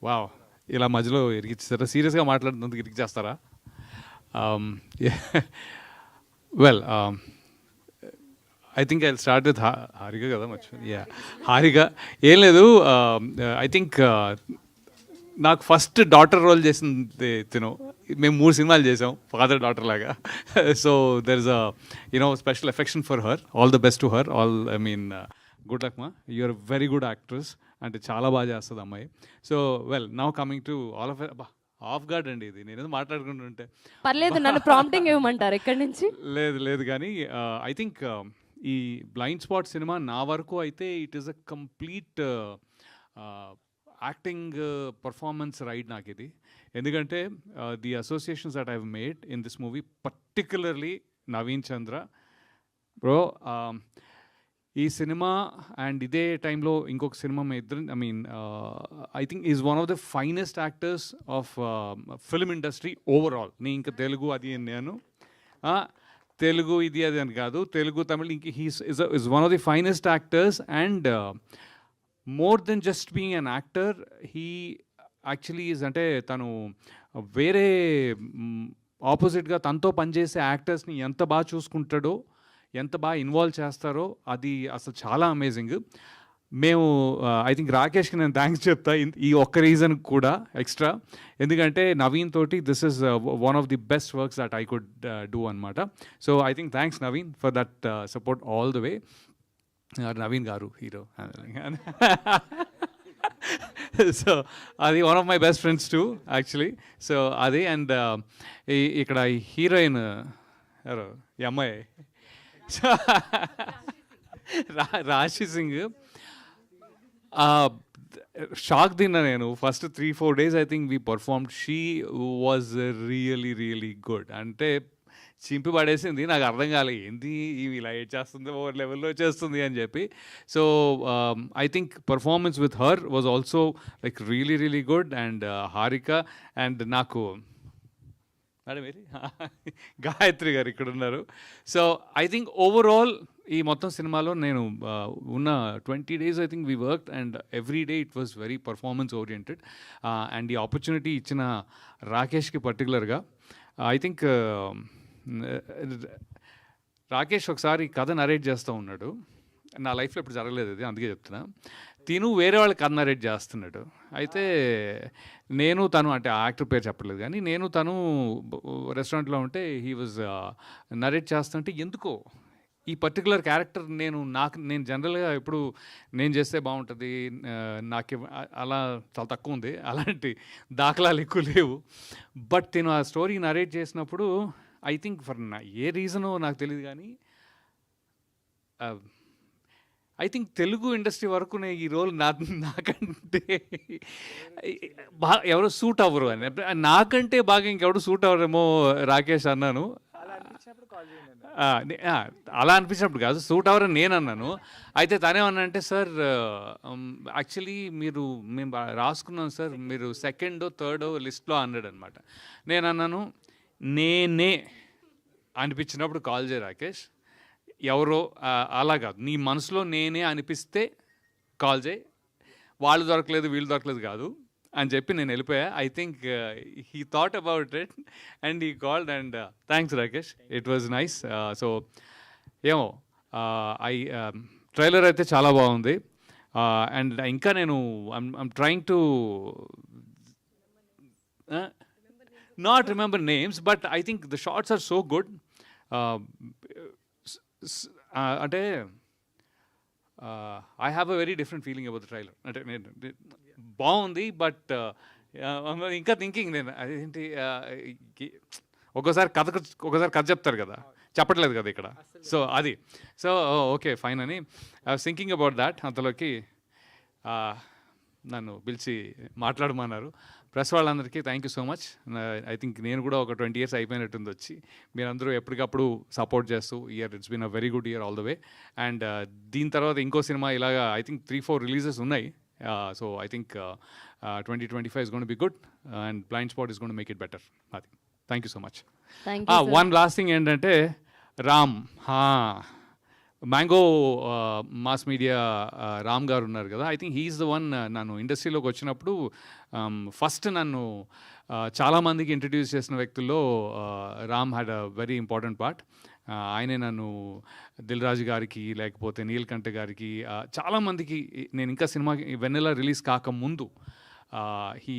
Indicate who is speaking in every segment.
Speaker 1: Wow, ఇలా మధ్యలో ఇరికిచ్చారా? సీరియస్గా మాట్లాడుతున్నందుకు ఇరికిచ్చేస్తారా? Well, I think I start with Harika కదా, మర్చిపోయింది. యా, హారిక. ఏం లేదు, ఐ థింక్ నాకు ఫస్ట్ డాటర్ రోల్ చేసింది తిను. మేము 3 సినిమాలు చేసాం ఫాదర్ డాటర్ లాగా. So there is special affection for her. All the best to her. Good luck మా, యూఆర్ వెరీ గుడ్ యాక్ట్రెస్. అంటే చాలా బాగా చేస్తుంది అమ్మాయి. So well, now coming to all of off guard అండి ఇది, నేను మాట్లాడుకుంటుంటే.
Speaker 2: పర్లేదు, నన్ను ప్రాంప్టింగ్ ఇవ్వమంటారు ఎక్కడి నుంచి?
Speaker 1: లేదు కానీ ఐ థింక్ ఈ బ్లైండ్ స్పాట్ సినిమా నా వరకు అయితే it is a complete acting performance ride నాకు ఇది. ఎందుకంటే the associations that I have made in this movie, particularly Naveen Chandra bro. ఈ సినిమా అండ్ ఇదే టైంలో ఇంకొక సినిమా మీ ఇద్దరు, I think is one of the finest actors of film industry overall. నేను ఇంకా తెలుగు అది నేను తెలుగు ఇది అది అని కాదు, తెలుగు తమిళ్ ఇంక is one of the finest actors. And more than just being an actor, he actually is, అంటే తను వేరే ఆపోజిట్గా తనతో పనిచేసే యాక్టర్స్ని ఎంత బాగా చూసుకుంటాడో, ఎంత బాగా ఇన్వాల్వ్ చేస్తారో, అది అసలు చాలా అమేజింగ్. మేము ఐ థింక్ రాకేష్కి నేను థ్యాంక్స్ చెప్తా ఈ ఒక్క రీజన్ కూడా ఎక్స్ట్రా. ఎందుకంటే నవీన్ తోటి this is one of the best works that I could do అనమాట. So I think thanks Naveen for that support all the way. Naveen గారు హీరో. సో అది one of my best friends too actually. So అది. And ఇక్కడ heroine ఎవరు, ఈ అమ్మాయి Rashi Singh. Shock తిన్నా నేను first 3-4 days. I think we performed. She was really good. అంటే చింపి పడేసింది. నాకు అర్థం కాలేదు ఏంది ఇవి ఇలా చేస్తుంది, ఓవర్ లెవెల్లో చేస్తుంది అని చెప్పి. So I think performance with her was also like really good. And Harika and నాకు మేడం ఏరి గాయత్రి గారు ఇక్కడ ఉన్నారు. సో ఐ థింక్ ఓవరాల్ ఈ మొత్తం సినిమాలో నేను ఉన్న 20 days I think we worked and every day it was very performance oriented. And ఈ ఆపర్చునిటీ ఇచ్చిన రాకేష్కి పర్టికులర్గా ఐ థింక్ రాకేష్ ఒకసారి కథ నరేట్ చేస్తూ ఉన్నాడు. నా లైఫ్లో ఇప్పుడు జరగలేదు అది, అందుకే చెప్తున్నా. తిను వేరే వాళ్ళకి కథ నరేట్ చేస్తున్నాడు. అయితే నేను తను, అంటే ఆ యాక్టర్ పేరు చెప్పలేదు కానీ, నేను తను రెస్టారెంట్లో ఉంటే హీ వాజ్ నరేట్ చేస్తుంటే ఎందుకో ఈ పర్టికులర్ క్యారెక్టర్ నేను జనరల్గా ఎప్పుడు నేను చేస్తే బాగుంటుంది, నాకు అలా చాలా తక్కువ ఉంది, అలాంటి దాఖలాలు ఎక్కువ లేవు. బట్ నేను ఆ స్టోరీ నరేట్ చేసినప్పుడు ఐ థింక్ ఫర్ ఏ రీజనో నాకు తెలియదు కానీ ఐ థింక్ తెలుగు ఇండస్ట్రీ వరకు ఈ రోల్ నాకంటే బాగా ఎవరో సూట్ అవ్వరు అని, నాకంటే బాగా ఇంకెవరు సూట్ అవ్వరేమో రాకేష్ అన్నాను. అలా అనిపించినప్పుడు కాదు, సూట్ అవ్వరని నేను అన్నాను. అయితే తనేమన్నా సార్ యాక్చువల్లీ మేము రాసుకున్నాం సార్, మీరు 2nd or 3rd లిస్ట్లో అన్నాడు అనమాట. నేను అన్నాను నేనే అనిపించినప్పుడు కాల్ చేయ రాకేష్, ఎవరో అలా కాదు, నీ మనసులో నేనే అనిపిస్తే కాల్ చేయి, వాళ్ళు దొరకలేదు వీళ్ళు దొరకలేదు కాదు అని చెప్పి నేను వెళ్ళిపోయా. I think he thought about it and he called. And thanks Rakesh, it was nice. So ఏమో ట్రైలర్ అయితే చాలా బాగుంది. అండ్ ఇంకా నేను I'm trying to not remember names, but I think the shorts are so good. అంటే I have a very different feeling about the trailer. అంటే నేను బాగుంది, బట్ ఇంకా థింకింగ్ నేను అదేంటి, ఒకసారి కథ చెప్తారు కదా, చెప్పట్లేదు కదా ఇక్కడ. సో అది, సో ఓకే ఫైన్ అని I was thinking about that. అంతలోకి నన్ను పిలిచి మాట్లాడమన్నారు. ప్రెస్ వాళ్ళందరికీ thank you so much. I think నేను కూడా ఒక 20 years అయిపోయినట్టుంది వచ్చి, మీరందరూ ఎప్పటికప్పుడు సపోర్ట్ చేస్తూ it's been a very good year all the way. And దీని తర్వాత ఇంకో సినిమా ఇలాగా ఐ థింక్ 3-4 రిలీజెస్ ఉన్నాయి. So I think 2025 is going to be good and Blind Spot is going to make it better. అది. Thank you so much.
Speaker 2: Thank you.
Speaker 1: One last thing ఏంటంటే Ram Mango Mass Media Ram garu ఉన్నారు కదా, I think he's the one. నన్ను ఇండస్ట్రీలోకి వచ్చినప్పుడు first నన్ను చాలామందికి introduce చేసిన వ్యక్తుల్లో Ram had a very important part. ఆయనే నన్ను దిల్ రాజు గారికి, లేకపోతే నీల్కంఠ గారికి, చాలామందికి నేను ఇంకా సినిమాకి వెన్నెల రిలీజ్ కాకముందు he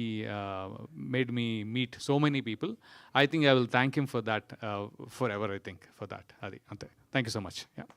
Speaker 1: made me meet so many people. I think I will thank him for that forever, I think, for that. Adi ante. Thank you so much. Yeah.